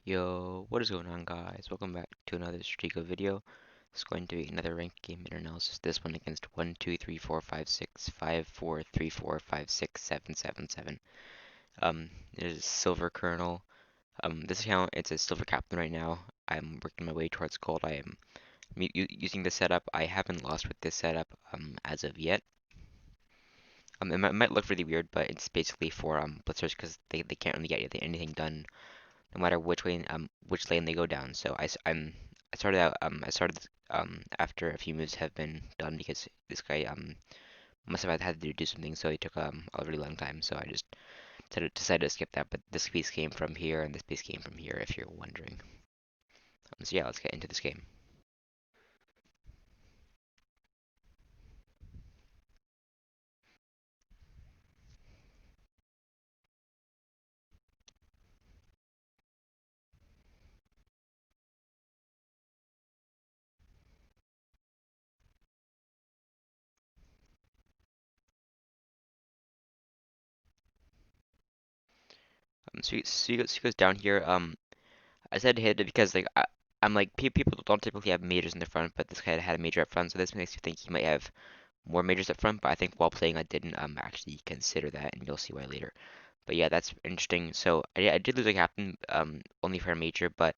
Yo, what is going on, guys? Welcome back to another Stratego video. It's going to be another ranked game analysis. This one against 1, 2, 3, 4, 5, 6, 5, 4, 3, 4, 5, 6, 7, 7, 7. It is Silver Colonel. This account, it's a Silver Captain right now. I'm working my way towards Gold. I am using this setup. I haven't lost with this setup, as of yet. It might look really weird, but it's basically for, blitzers because they can't really get anything done no matter which lane they go down. So I started out after a few moves have been done because this guy must have had to do something, so it took a really long time. So I just decided to skip that. But this piece came from here, and this piece came from here, if you're wondering. So yeah, let's get into this game. So he goes down here. I said to hit it because I'm like people don't typically have majors in the front, but this guy had a major up front, so this makes you think he might have more majors up front, but I think while playing I didn't actually consider that, and you'll see why later. But yeah, that's interesting. So I did lose a captain only for a major, but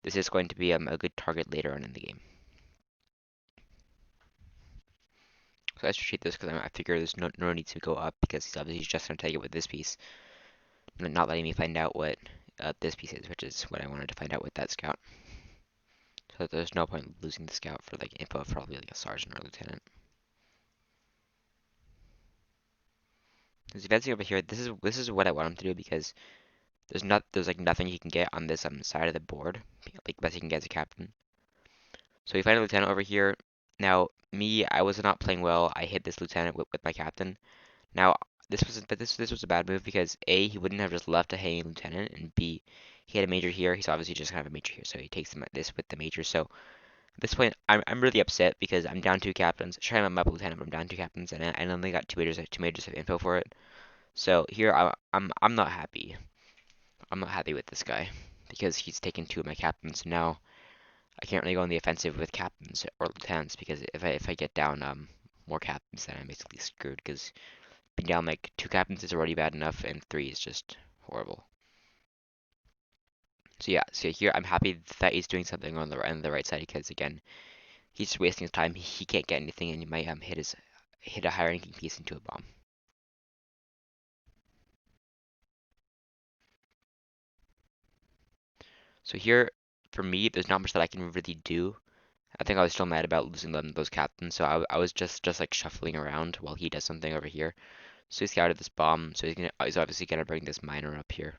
this is going to be a good target later on in the game. So I should cheat this because I figure there's no need to go up because he's obviously just going to take it with this piece, not letting me find out what this piece is, which is what I wanted to find out with that scout. So there's no point losing the scout for like info of probably like a sergeant or lieutenant. There's advancing over here. This is what I want him to do because there's like nothing he can get on this side of the board, like best he can get as a captain. So we find a lieutenant over here. Now me, I was not playing well. I hit this lieutenant with my captain. Now this was a bad move because A, he wouldn't have just left a hanging lieutenant, and B, he had a major here. He's obviously just gonna have a major here, so he takes this with the major. So at this point, I'm really upset because I'm down two captains. Trying to up lieutenant, but I'm down two captains, and I only got two majors of info for it. So here I'm not happy. I'm not happy with this guy because he's taken two of my captains. Now I can't really go on the offensive with captains or lieutenants because if I get down more captains, then I'm basically screwed because being down like two captains is already bad enough, and three is just horrible. So yeah, so here I'm happy that he's doing something on the right side because again, he's just wasting his time. He can't get anything, and he might hit a high ranking piece into a bomb. So here, for me, there's not much that I can really do. I think I was still mad about losing those captains, so I was just like shuffling around while he does something over here. So he scouted this bomb, so he's obviously gonna bring this miner up here.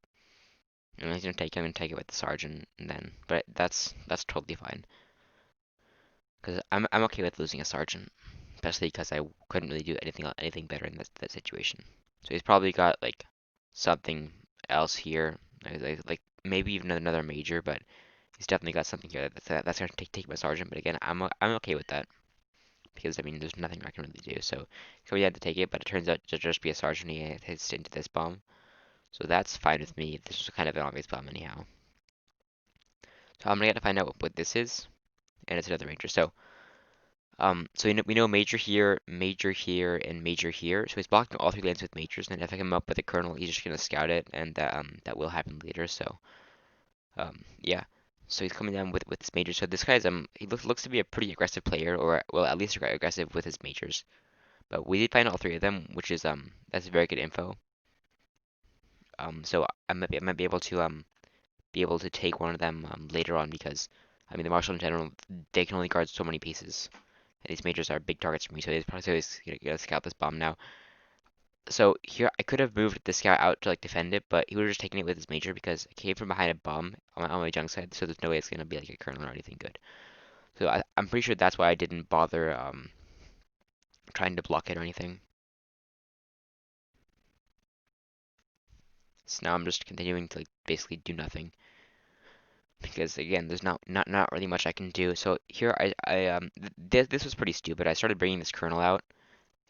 And he's gonna take it with the sergeant, and then, but that's totally fine, because I'm okay with losing a sergeant, especially because I couldn't really do anything better in that situation. So he's probably got like something else here, like maybe even another major, but he's definitely got something here that's gonna take my sergeant. But again, I'm okay with that because I mean there's nothing I can really do. So he had to take it, but it turns out to just be a sergeant. He hits into this bomb, so that's fine with me. This was kind of an obvious bomb anyhow. So I'm gonna get to find out what this is, and it's another major. So we know major here, and major here. So he's blocking all three lanes with majors, and if I come up with a colonel, he's just gonna scout it, and that will happen later. So yeah. So he's coming down with his majors. So this guy's he looks to be a pretty aggressive player, or well at least aggressive with his majors. But we did find all three of them, which is that's very good info. So I might be able to take one of them later on because I mean the marshal in general they can only guard so many pieces. And these majors are big targets for me, so he's probably always gonna scout this bomb now. So here I could have moved the scout out to like defend it, but he would have just taken it with his major because it came from behind a bomb on my junk side, so there's no way it's gonna be like a kernel or anything good. So I'm pretty sure that's why I didn't bother trying to block it or anything. So now I'm just continuing to like basically do nothing because again there's not really much I can do. So here this was pretty stupid. I started bringing this kernel out.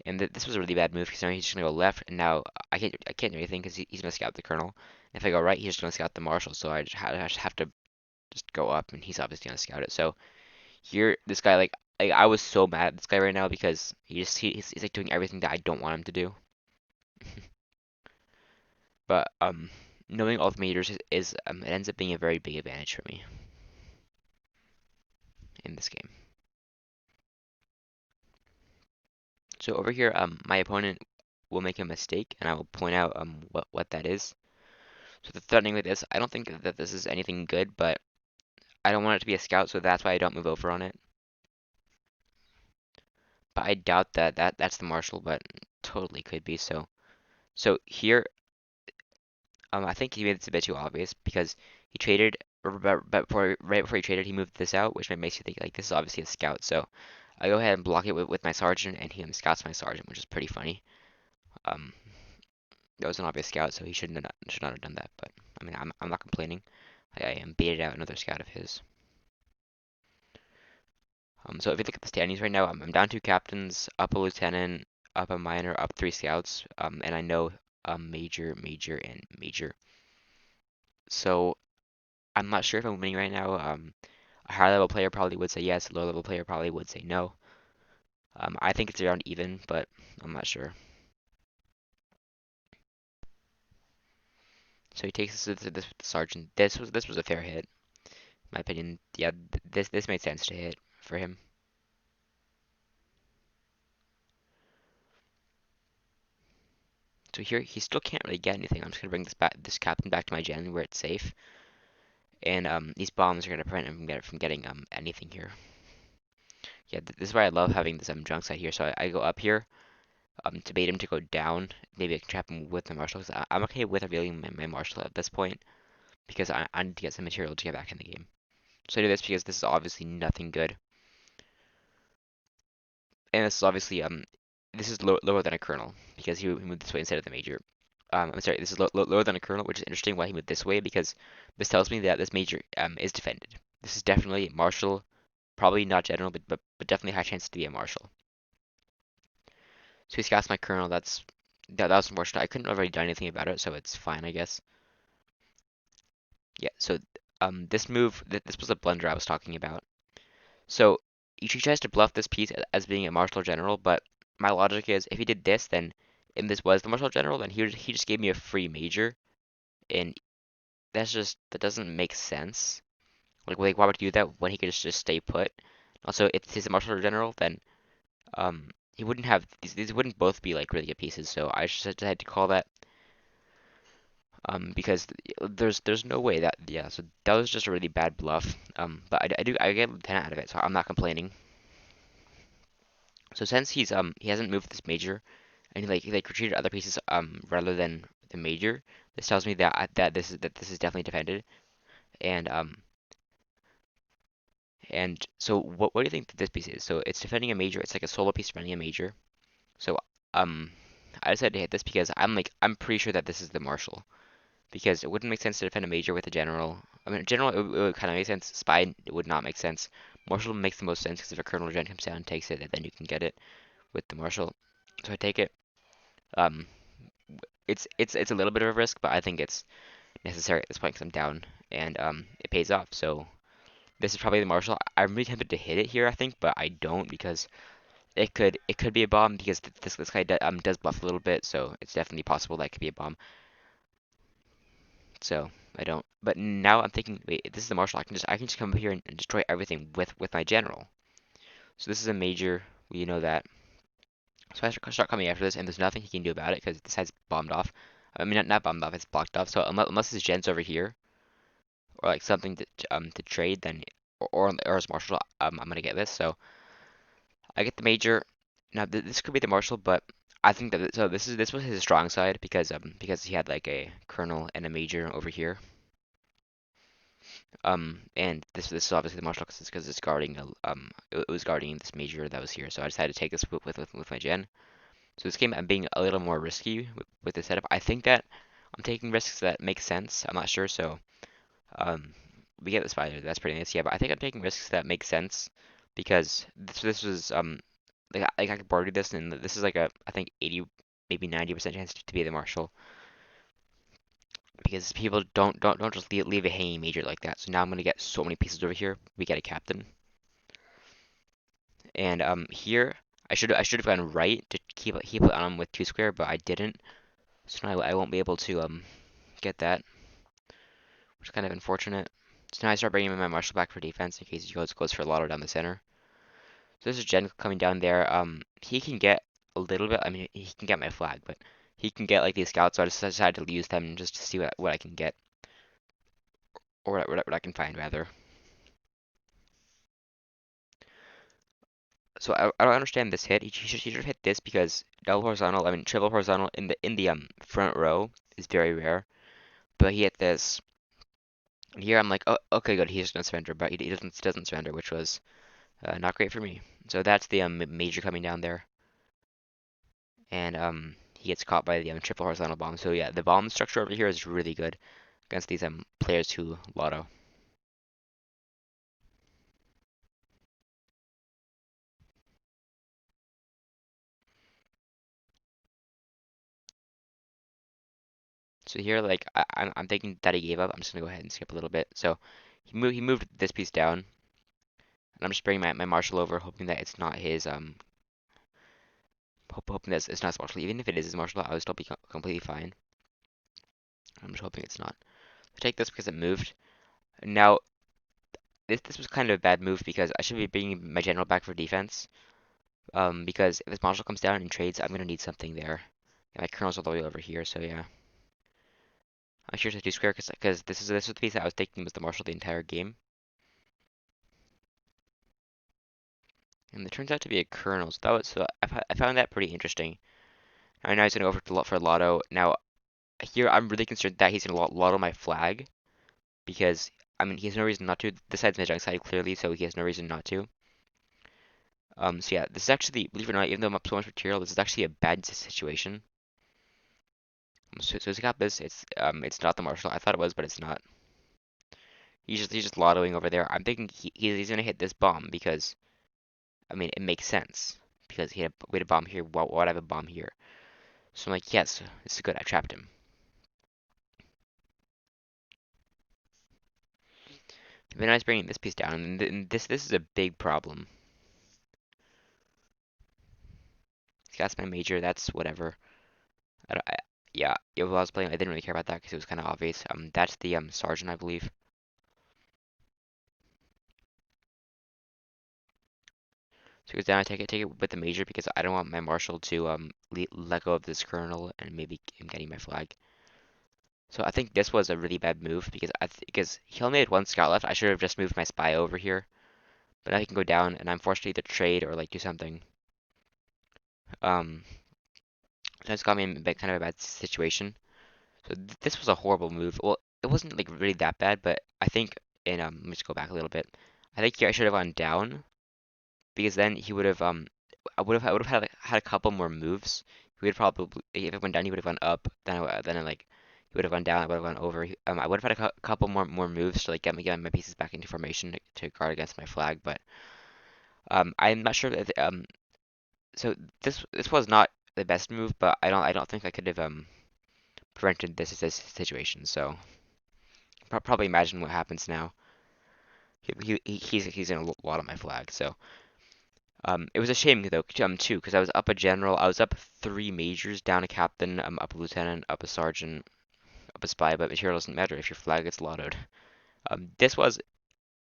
And this was a really bad move because now he's just gonna go left, and now I can't do anything because he's gonna scout the colonel. If I go right, he's just gonna scout the marshal. So I just have to just go up, and he's obviously gonna scout it. So here, this guy like I was so mad at this guy right now because he's like doing everything that I don't want him to do. But knowing all the meters is it ends up being a very big advantage for me in this game. So over here, my opponent will make a mistake, and I will point out what that is. So the threatening with this, I don't think that this is anything good, but I don't want it to be a scout, so that's why I don't move over on it. But I doubt that's the marshal, but totally could be. So here, I think he made this a bit too obvious because he traded, but right before he traded, he moved this out, which makes you think like this is obviously a scout. So I go ahead and block it with my sergeant, and he scouts my sergeant, which is pretty funny. Um, that was an obvious scout, so he should not have done that. But I mean, I'm not complaining. I am baited out another scout of his. So if you look at the standings right now, I'm down two captains, up a lieutenant, up a minor, up three scouts, and I know major, major, and major. So I'm not sure if I'm winning right now. A higher level player probably would say yes, a low level player probably would say no. I think it's around even, but I'm not sure. So he takes this to this with the sergeant. This was a fair hit, in my opinion. Yeah, this made sense to hit for him. So here he still can't really get anything. I'm just gonna bring this captain back to my gen where it's safe, and these bombs are gonna prevent him from getting anything here. Yeah, this is why I love having this junk site here. So I go up here to bait him to go down. Maybe I can trap him with the marshal. Cause I'm okay with revealing my marshal at this point because I need to get some material to get back in the game. So I do this because this is obviously nothing good, and this is obviously this is lower than a colonel because he moved this way instead of the major. I'm sorry, this is lower than a colonel, which is interesting why he moved this way because this tells me that this major is defended. This is definitely marshal, probably not general, but definitely high chance to be a marshal. So he scouts my colonel. That was unfortunate. I couldn't have already done anything about it, so it's fine, I guess. Yeah. So this move, this was a blunder I was talking about. So he tries to bluff this piece as being a marshal general, but my logic is if he did this, then and this was the marshal general, then he just gave me a free major, and that doesn't make sense. Like why would he do that when he could just stay put? Also, if he's a marshal general, then he wouldn't have these wouldn't both be like really good pieces. So I just had to call that because there's no way that yeah. So that was just a really bad bluff. But I get lieutenant out of it, so I'm not complaining. So since he hasn't moved this major and he retreated other pieces rather than the major, this tells me that this is definitely defended. And so what do you think that this piece is? So it's defending a major. It's like a solo piece defending a major. So um I decided to hit this because I'm pretty sure that this is the marshal because it wouldn't make sense to defend a major with a general. I mean, general it would kind of make sense. Spy it would not make sense. Marshal makes the most sense because if a colonel gen comes down and takes it, then you can get it with the marshal. So I take it. Um, it's a little bit of a risk, but I think it's necessary at this point because I'm down and it pays off. So this is probably the marshal. I'm really tempted to hit it here, I think, but I don't because it could be a bomb because this guy does buff a little bit, so it's definitely possible that it could be a bomb. So I don't. But now I'm thinking, wait, this is the marshal. I can just come up here and destroy everything with my general. So this is a major. We know that. So I start coming after this, and there's nothing he can do about it because this side's bombed off. I mean, not bombed off. It's blocked off. So unless his gen's over here or like something to trade, then or his marshal, I'm gonna get this. So I get the major. Now this could be the marshal, but I think that so this was his strong side because he had like a colonel and a major over here. And this is obviously the marshal because it's guarding it was guarding this major that was here. So I decided to take this with my gen. So this game I'm being a little more risky with the setup. I think that I'm taking risks that make sense. I'm not sure. So um we get the spider. That's pretty nice. Yeah, but I think I'm taking risks that make sense because this was like I could barter this and this is like a I think 80 maybe 90% chance to be the marshal. because people don't just leave a hanging major like that. So now I'm gonna get so many pieces over here. We get a captain, and here I should have gone right to keep it on with two square, but I didn't. So now I won't be able to get that, which is kind of unfortunate. So now I start bringing my marshal back for defense in case he goes for a lotto down the center. So this is Jen coming down there. He can get a little bit. I mean, he can get my flag, but he can get like these scouts. So I just decided to use them just to see what I can get, or what I can find rather. So I don't understand this hit. He should have hit this because double horizontal. I mean, triple horizontal in the front row is very rare. But he hit this. And here I'm like, oh, okay, good. He's gonna surrender, but he doesn't surrender, which was not great for me. So that's the major coming down there, and he gets caught by the triple horizontal bomb. So yeah, the bomb structure over here is really good against these players who lotto. So here, like I'm thinking that he gave up. I'm just gonna go ahead and skip a little bit. So he moved this piece down, and I'm just bringing my marshal over, hoping that it's not his hoping that it's not his marshal. Even if it is his marshal, I would still be completely fine. I'm just hoping it's not. I take this because it moved. Now this was kind of a bad move because I should be bringing my general back for defense. Because if this marshal comes down and trades, I'm gonna need something there. And my colonel's all the way over here, so yeah. I'm sure to do square because this was the piece that I was taking was the marshal the entire game. And it turns out to be a colonel, so I found that pretty interesting. And now he's gonna go for lotto. Now here I'm really concerned that he's gonna lotto my flag because I mean he has no reason not to. This side's my junk side clearly, so he has no reason not to. So yeah, this is actually, believe it or not, even though I'm up so much material, this is actually a bad situation. So he's got this. It's not the marshal. I thought it was, but it's not. He's just lottoing over there. I'm thinking he's gonna hit this bomb because I mean it makes sense because we had a bomb here. Why would I have a bomb here? So I'm like, yes, this is good. I trapped him. Then I was bringing this piece down, and this is a big problem. That's my major. That's whatever. Yeah, while I was playing, I didn't really care about that because it was kind of obvious. That's the sergeant, I believe. So because then I take it with the major because I don't want my marshal to let go of this colonel and maybe him getting my flag. So I think this was a really bad move because he only had one scout left. I should have just moved my spy over here, but now he can go down, and I'm forced to either trade or like do something. Um, that's got me in kind of a bad situation. So this was a horrible move. Well, it wasn't like really that bad, but I think in let me just go back a little bit. I think here I should have gone down because then he would have I would have had a couple more moves. He would probably if it went down he would have gone up. Then I like he would have gone down. I would have gone over. I would have had a couple more moves to like get my pieces back into formation to guard against my flag. But I'm not sure that so this was not the best move, but I don't think I could have prevented this situation. So probably imagine what happens now. He's in a lot of my flag. So it was a shame though, too, because I was up a general, I was up three majors, down a captain, up a lieutenant, up a sergeant, up a spy, but material doesn't matter if your flag gets lottoed. This was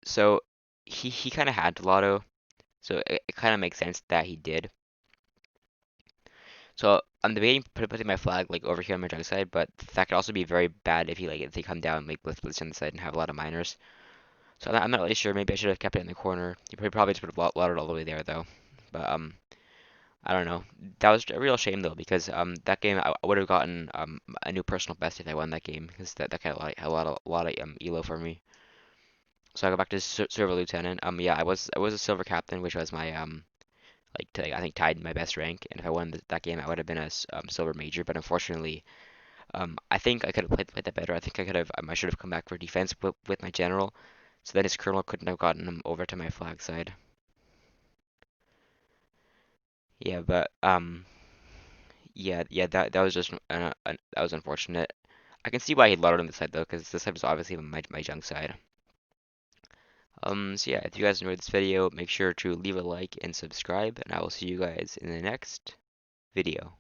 so he kind of had to lotto, so it kind of makes sense that he did. So I'm debating putting my flag like over here on my junk side, but that could also be very bad if they come down like with blitz on the side and have a lot of minors. So I'm not really sure. Maybe I should have kept it in the corner. You probably just would have lottoed all the way there though. But I don't know. That was a real shame though, because that game I would have gotten a new personal best if I won that game, because that kind of like a lot of elo for me. So I go back to silver lieutenant. Yeah, I was a silver captain, which was my I think tied my best rank. And if I won that game, I would have been a silver major. But unfortunately, I think I could have played that better. I think I should have come back for defense with my general, so that his colonel couldn't have gotten him over to my flag side. Yeah, but yeah, that was just that was unfortunate. I can see why he loaded on this side though, because this side was obviously my junk side. So yeah, if you guys enjoyed this video, make sure to leave a like and subscribe, and I will see you guys in the next video.